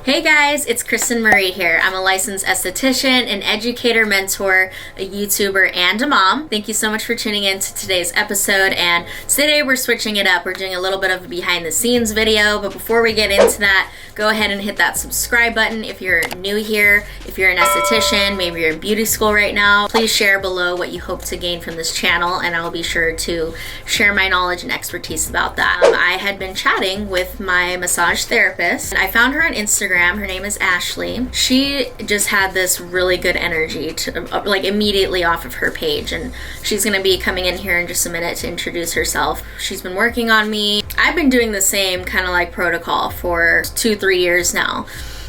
Hey guys, it's Kristen Marie here. I'm a licensed esthetician, an educator, mentor, a YouTuber, and a mom. Thank you so much for tuning in to today's episode, and today we're switching it up. We're doing a little bit of a behind the scenes video, but before we get into that, go ahead and hit that subscribe button if you're new here. If you're an esthetician, maybe you're in beauty school right now, please share below what you hope to gain from this channel, and I'll be sure to share my knowledge and expertise about that. I had been chatting with my massage therapist, and I found her on Instagram. Her name is Ashley. She just had this really good energy to, like, immediately off of her page, and she's gonna be coming in here in just a minute to introduce herself. She's been working on me. I've been doing the same kind of like protocol for 2-3 years now,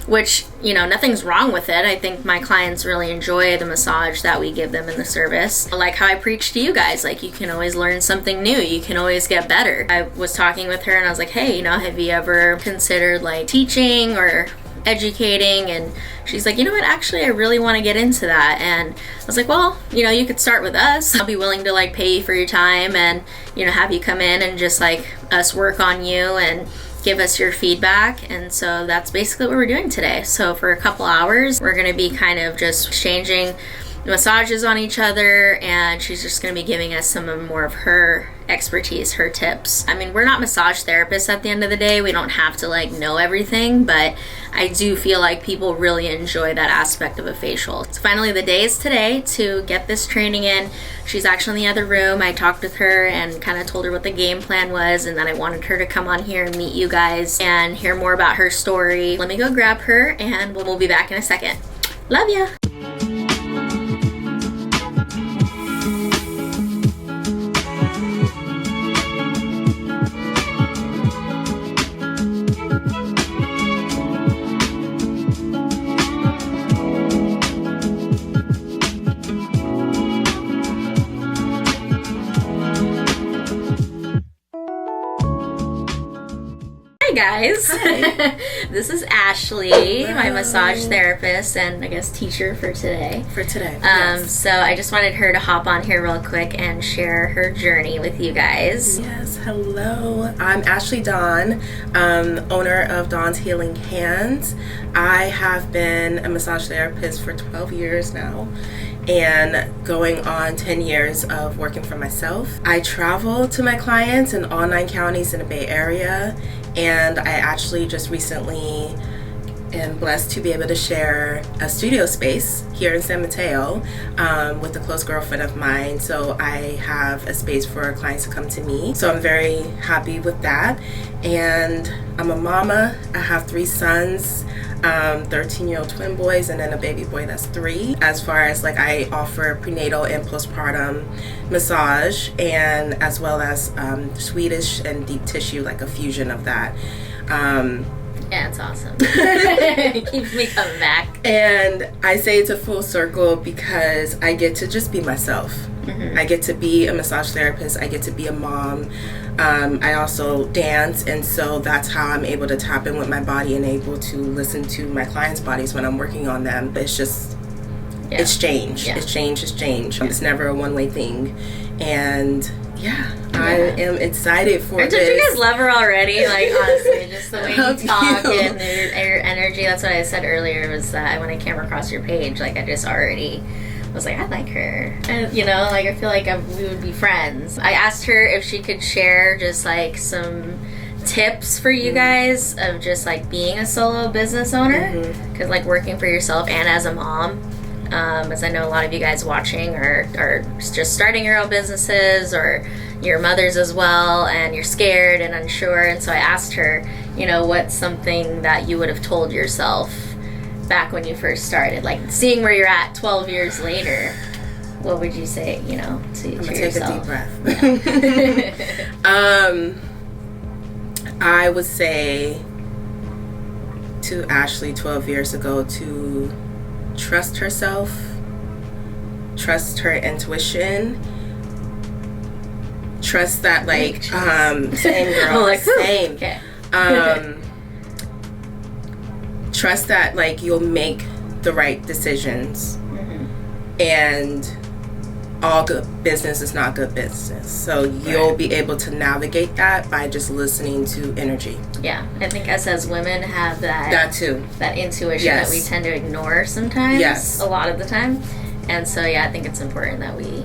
which, you know, nothing's wrong with it. I think my clients really enjoy the massage that we give them in the service. Like how I preach to you guys, like, you can always learn something new. You can always get better. I was talking with her and I was like, hey, you know, have you ever considered like teaching or educating? And she's like, you know what, actually I really want to get into that. And I was like, well, you know, you could start with us. I'll be willing to like pay you for your time and, you know, have you come in and just like us work on you and give us your feedback. And so that's basically what we're doing today. So for a couple hours, we're going to be kind of just exchanging massages on each other, and she's just going to be giving us some more of her expertise, her tips. I mean, we're not massage therapists at the end of the day. We don't have to like know everything, but I do feel like people really enjoy that aspect of a facial. So finally the day is today to get this training in. She's actually in the other room. I talked with her and kind of told her what the game plan was, and then I wanted her to come on here and meet you guys and hear more about her story. Let me go grab her and we'll be back in a second. Love ya. Guys. Hi. This is Ashley, my massage therapist and I guess teacher for today. Yes. So I just wanted her to hop on here real quick and share her journey with you guys. Yes, hello. I'm Ashley Dawn, owner of Dawnshealinghands. I have been a massage therapist for 12 years now, and going on 10 years of working for myself. I travel to my clients in all 9 counties in the Bay Area, and I actually just recently am blessed to be able to share a studio space here in San Mateo with a close girlfriend of mine. So I have a space for clients to come to me. So I'm very happy with that. And I'm a mama. I have 3 sons, 13-year-old twin boys, and then a baby boy that's 3. As far as like, I offer prenatal and postpartum massage, and as well as Swedish and deep tissue, like a fusion of that. Yeah, it's awesome. It keeps me coming back. And I say it's a full circle because I get to just be myself. Mm-hmm. I get to be a massage therapist. I get to be a mom. I also dance, and so that's how I'm able to tap in with my body and able to listen to my clients' bodies when I'm working on them. It's just, it's change. Yeah. It's change. It's never a one-way thing. And I am excited for this. Don't you guys love her already? Like, honestly, just the way you talk and your energy. That's what I said earlier, was that when I came across your page, like, I just already was like, I like her. And, you know, like, I feel like we would be friends. I asked her if she could share just, like, some tips for you guys of just, like, being a solo business owner. Because, like, working for yourself and as a mom. As I know a lot of you guys watching are just starting your own businesses, or your mothers as well, and you're scared and unsure. And so I asked her, you know, what's something that you would have told yourself back when you first started, like seeing where you're at 12 years later. What would you say, you know, to yourself? I'm gonna take a deep breath. I would say to Ashley 12 years ago to trust herself, trust her intuition, trust that, like, same girl, like, same. Okay. Trust that, like, you'll make the right decisions, and all good business is not good business. So you'll be able to navigate that by just listening to energy. Yeah, I think us as women have that too. That intuition that we tend to ignore sometimes. Yes. A lot of the time. And so I think it's important that we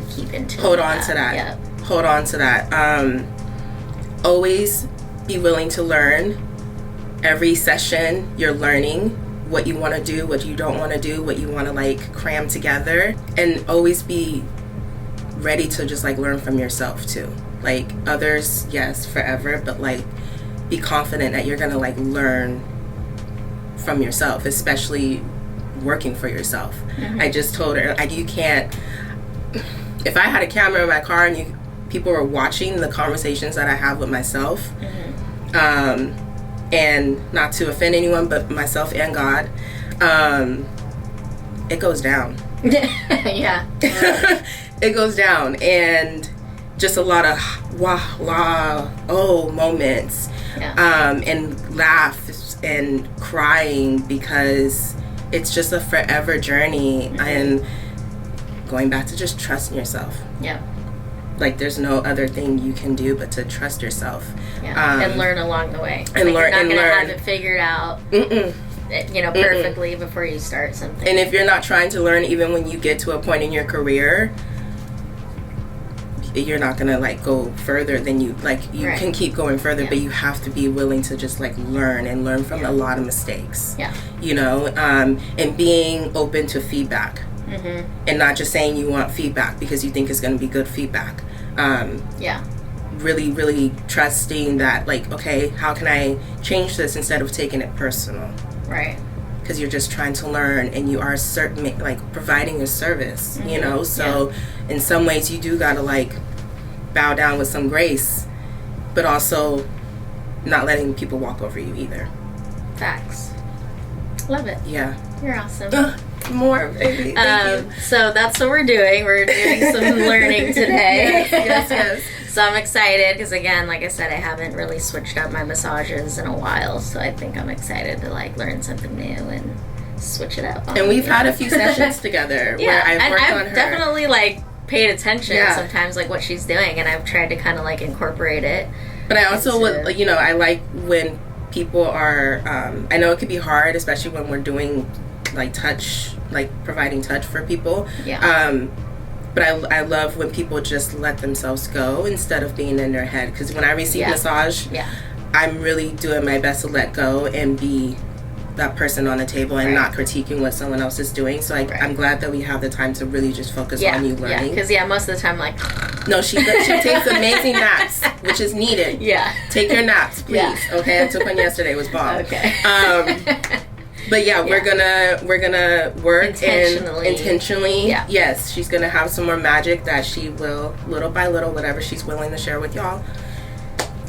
keep into hold on to that. Yeah. Hold on to that. Always be willing to learn. Every session you're learning what you want to do, what you don't want to do, what you want to like cram together, and always be ready to just like learn from yourself too. Like others, yes, forever, but like be confident that you're gonna like learn from yourself, especially working for yourself. I just told her, like, you can't, if I had a camera in my car and people were watching the conversations that I have with myself, and not to offend anyone but myself and God, it goes down. Yeah. It goes down, and just a lot of moments, and laughs and crying, because it's just a forever journey. And going back to just trusting yourself. Yeah. Like there's no other thing you can do but to trust yourself. Yeah. And learn along the way. And like learn. You're not going to have it figured out, perfectly before you start something. And if you're not trying to learn, even when you get to a point in your career, you're not going to like go further than you can keep going further, but you have to be willing to just like learn from a lot of mistakes. Yeah. And being open to feedback. And not just saying you want feedback because you think it's going to be good feedback. Really, really trusting that, like, okay, how can I change this instead of taking it personal? Right. Because you're just trying to learn, and you are providing a service, So in some ways you do got to like bow down with some grace, but also not letting people walk over you either. Facts. Love it. Yeah. You're awesome. More, baby. Thank you. So that's what we're doing. We're doing some learning today. Yes. So I'm excited because, again, like I said, I haven't really switched up my massages in a while. So I think I'm excited to like learn something new and switch it up. And we've had a few sessions together where I've worked on her. Definitely like paid attention sometimes, like what she's doing, and I've tried to kind of like incorporate it. But I also would, I like when people are. I know it could be hard, especially when we're doing like touch, like providing touch for people. Yeah. But I love when people just let themselves go instead of being in their head. Because when I receive massage, I'm really doing my best to let go and be that person on the table and not critiquing what someone else is doing. So I'm glad that we have the time to really just focus on you learning. Yeah, because most of the time, like... No, she takes amazing naps, which is needed. Yeah. Take your naps, please. Yeah. Okay, I took one yesterday. It was bomb. Okay. But we're gonna work intentionally. Yeah. Yes, she's gonna have some more magic that she will, little by little, whatever she's willing to share with y'all.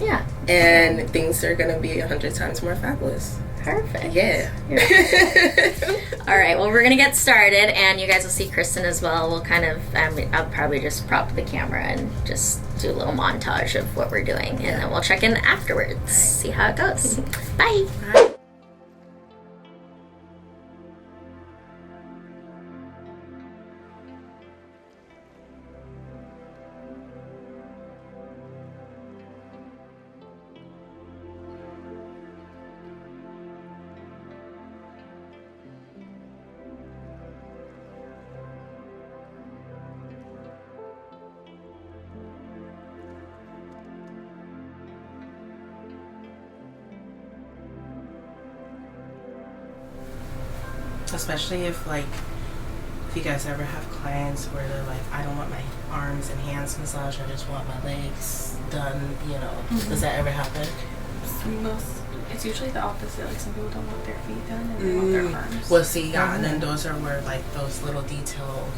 Yeah. And things are gonna be 100 times more fabulous. Perfect. Yeah. All right. Well, we're gonna get started, and you guys will see Kristen as well. We'll kind of, I'll probably just prop the camera and just do a little montage of what we're doing, and then we'll check in afterwards, see how it goes. Bye. Bye. Especially if you guys ever have clients where they're like, I don't want my arms and hands massaged, I just want my legs done, Does that ever happen? It's usually the opposite. Like some people don't want their feet done and they want their arms. Well, see, and then those are where those little details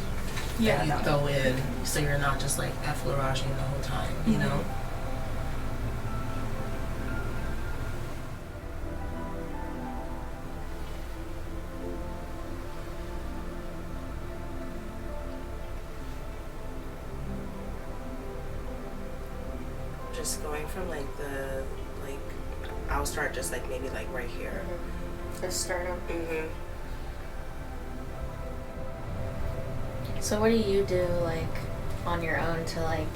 that you throw in, so you're not just like effleuraging the whole time, you know? Just going from I'll start just maybe right here. The sternum. So what do you do on your own to like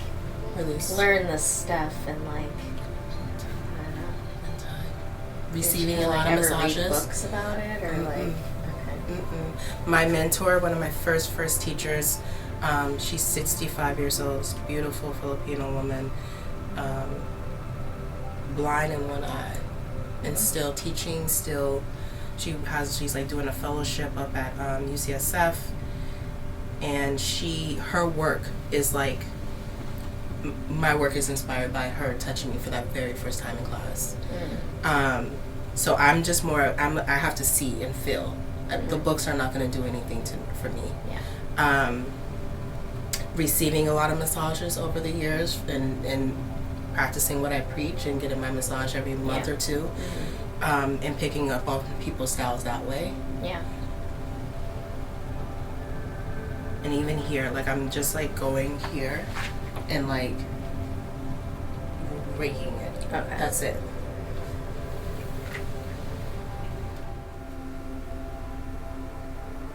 Release. learn this stuff and like I don't know. And time. Receiving a like, lot of ever massages. read books about it or like okay. My mentor, one of my first teachers, she's 65 years old, beautiful Filipino woman, blind in one eye, and still teaching. She's like doing a fellowship up at UCSF, and her work is like my work is inspired by her touching me for that very first time in class. So I'm just more. I have to see and feel. The books are not going to do anything for me. Yeah. Receiving a lot of massages over the years and practicing what I preach and getting my massage every month or two, and picking up on people's styles that way. Yeah. And even here, like I'm just like going here and like raking it. Okay. That's it.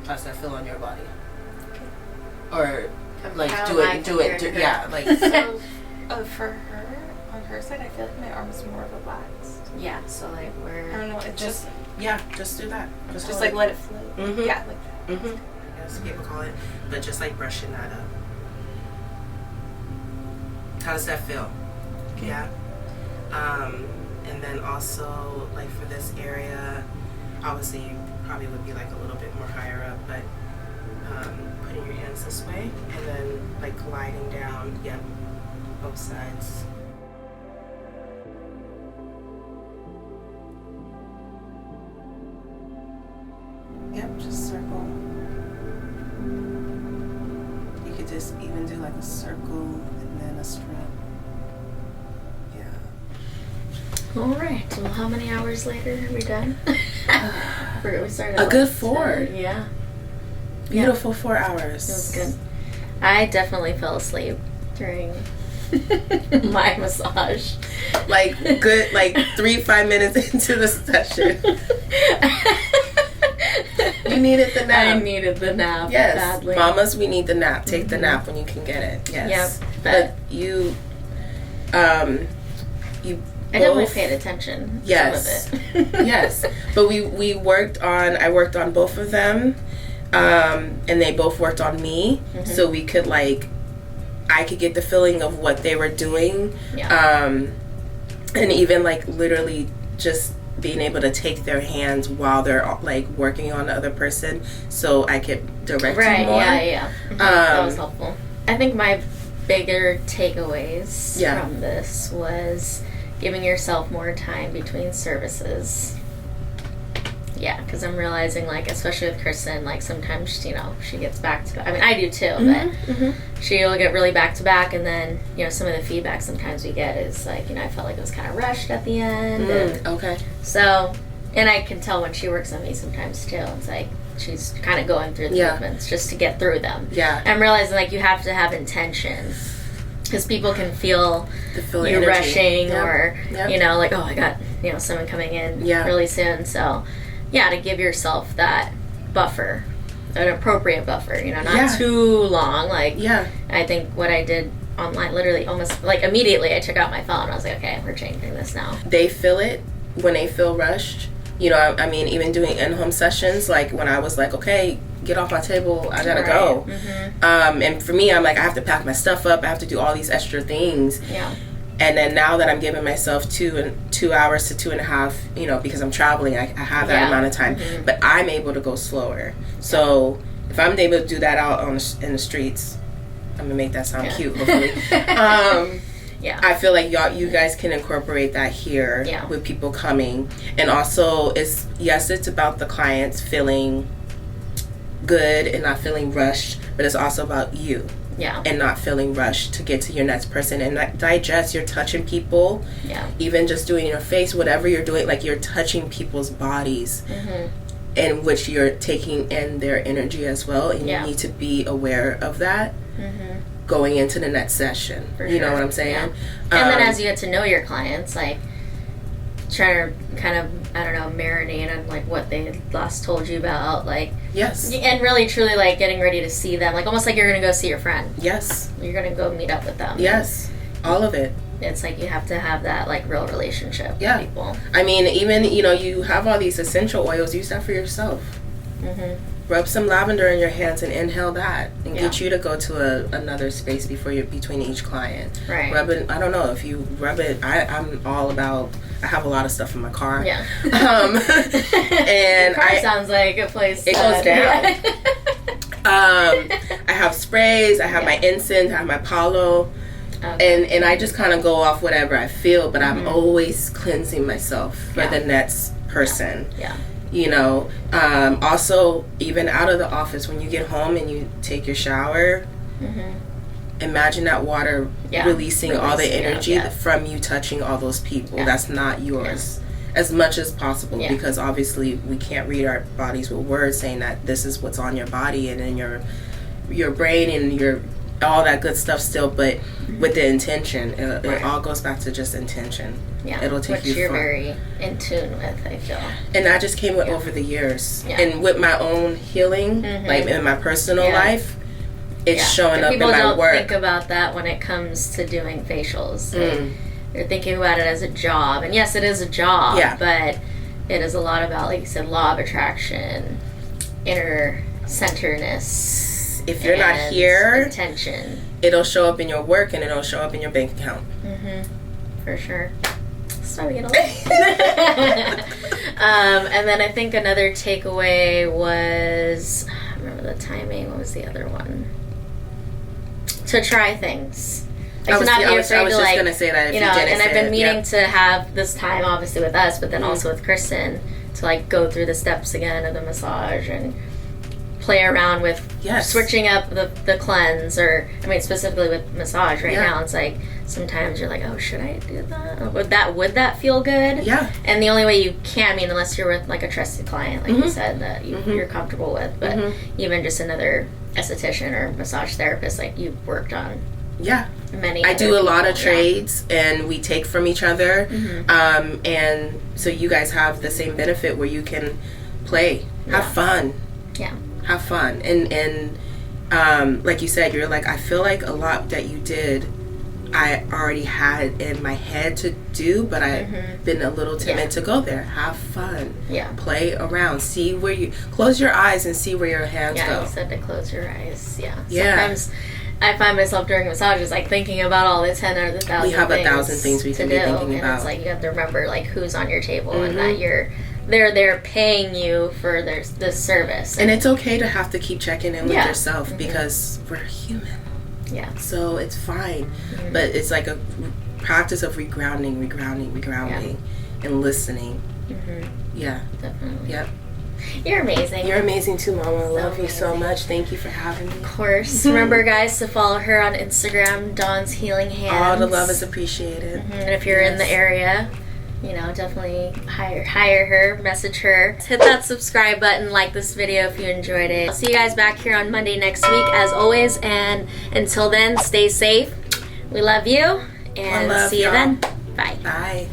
How's that feel on your body? Or like How do am I it, compared to her? yeah, like So, for her, on her side, I feel like my arm is more relaxed. Yeah, so like I don't know, it just just do that. just like let it flow. Mhm. Yeah, like that. I guess people call it, but just like brushing that up. How does that feel? Okay. Yeah. And then also like for this area, obviously you probably would be like a little bit more higher up, but putting your hands this way and then like gliding down, both sides. Yep, just circle. You could just even do like a circle and then a strip. Yeah. all right. Well, how many hours later are we done? We started A at, good like, 4. 10. Yeah. Beautiful 4 hours. It was good. I definitely fell asleep during my massage. Like good, like 3-5 minutes into the session. You needed the nap. I needed the nap. Yes, badly. mamas, we need the nap. Take the nap when you can get it. Yes. Yep. But you I definitely both- paid attention. Yes. Some of it. Yes, but I worked on both of them, and they both worked on me, so we could I could get the feeling of what they were doing, Yeah. and even like literally just being able to take their hands while they're like working on the other person, so I could direct Right. you more. Yeah. That was helpful. I think my bigger takeaways from this was giving yourself more time between services. Yeah, because I'm realizing, like, especially with Kristen, like, sometimes, you know, she gets back to back. I mean, I do too, but she'll get really back to back, and then, you know, some of the feedback sometimes we get is, like, you know, I felt like it was kind of rushed at the end. And Okay. so, and I can tell when she works on me sometimes too. It's like she's kind of going through the movements just to get through them. Yeah. I'm realizing, like, you have to have intention. Because people can feel you energy. rushing or, Yep. you know, like, oh, I got, you know, someone coming in really soon. So, yeah, to give yourself that buffer, an appropriate buffer, you know, not too long. Like, I think what I did online, literally almost, like, immediately I took out my phone. I was like, okay, we're changing this now. They feel it when they feel rushed. You know, I mean, even doing in-home sessions, like when I was like, okay, get off my table, I gotta go. And for me, I'm like, I have to pack my stuff up, I have to do all these extra things. Yeah. And then now that I'm giving myself 2 hours to 2.5, you know, because I'm traveling, I have that amount of time. But I'm able to go slower. So if I'm able to do that out in the streets, I'm gonna make that sound cute, hopefully. I feel like you guys can incorporate that here with people coming. And also, it's about the clients feeling good and not feeling rushed, but it's also about you. Yeah. And not feeling rushed to get to your next person and not digest. You're touching people. Yeah. Even just doing your face, whatever you're doing, like you're touching people's bodies, in which you're taking in their energy as well. And you need to be aware of that going into the next session. You know what I'm saying? Yeah. And then as you get to know your clients, like trying to kind of I don't know, marinate on like what they last told you about, like, yes, and really truly like getting ready to see them, like almost like you're gonna go see your friend. Yes, You're gonna go meet up with them. Yes, all of it. It's like you have to have that like real relationship with people. I mean, even, you know, you have all these essential oils, use that for yourself. Rub some lavender in your hands and inhale that, and get you to go to another space between each client. Right. Rub it. I don't know if you rub it. I'm all about. I have a lot of stuff in my car. Yeah. And your car sounds like a place. It goes down. I have sprays. I have my incense. I have my Palo. Okay. And I just kind of go off whatever I feel, but I'm always cleansing myself for the next person. Yeah. You know, also, even out of the office, when you get home and you take your shower, imagine that water releasing all the energy from you touching all those people. That's not yours. As much as possible, because obviously we can't read our bodies with words saying that this is what's on your body and in your brain and your all that good stuff still, but with the intention, it all goes back to just intention. Yeah, it'll take you. Which you're very in tune with, I feel. And that just came with over the years, and with my own healing, like in my personal life, it's showing up in my work. People don't think about that when it comes to doing facials. They're thinking about it as a job, and yes, it is a job. But it is a lot about, like you said, law of attraction, inner centeredness. If you're not here, attention, it'll show up in your work and it'll show up in your bank account. For sure. So we get along. And then I think another takeaway was, I remember the timing. What was the other one? To try things. Like, to not be afraid I was to, just like, gonna say that. If you know, didn't and I've been say meaning to have this time, obviously with us, but then also with Kristen, to like go through the steps again of the massage and play around with switching up the cleanse, or I mean specifically with massage right now, it's like sometimes you're like, oh, should I do that? Would that feel good? Yeah. And the only way you can, I mean, unless you're with like a trusted client, like you said, that you're comfortable with, but even just another esthetician or massage therapist, like you've worked on. Many. I do a lot of trades, and we take from each other, and so you guys have the same benefit where you can play, have fun. Have fun, and like you said, you're like, I feel like a lot that you did I already had in my head to do, but I've been a little timid to go there. Have fun, play around, see where you close your eyes and see where your hands go. You said to close your eyes. Sometimes I find myself during massages like thinking about all the 10 or the 1,000 we have 1,000 things we can be thinking about, and it's like you have to remember like who's on your table and that they're paying you for this service, and it's okay to have to keep checking in with yourself because we're human. So it's fine, but it's like a practice of regrounding, and listening. Definitely. Yep. You're amazing. You're amazing too, Mama. I love you so much. Thank you for having me. Of course. Remember, guys, to follow her on Instagram, Dawnshealinghands. All the love is appreciated. And if you're in the area, you know, definitely hire her, message her. Hit that subscribe button, like this video if you enjoyed it. I'll see you guys back here on Monday next week, as always. And until then, stay safe. We love you, and see you then. Bye. Bye.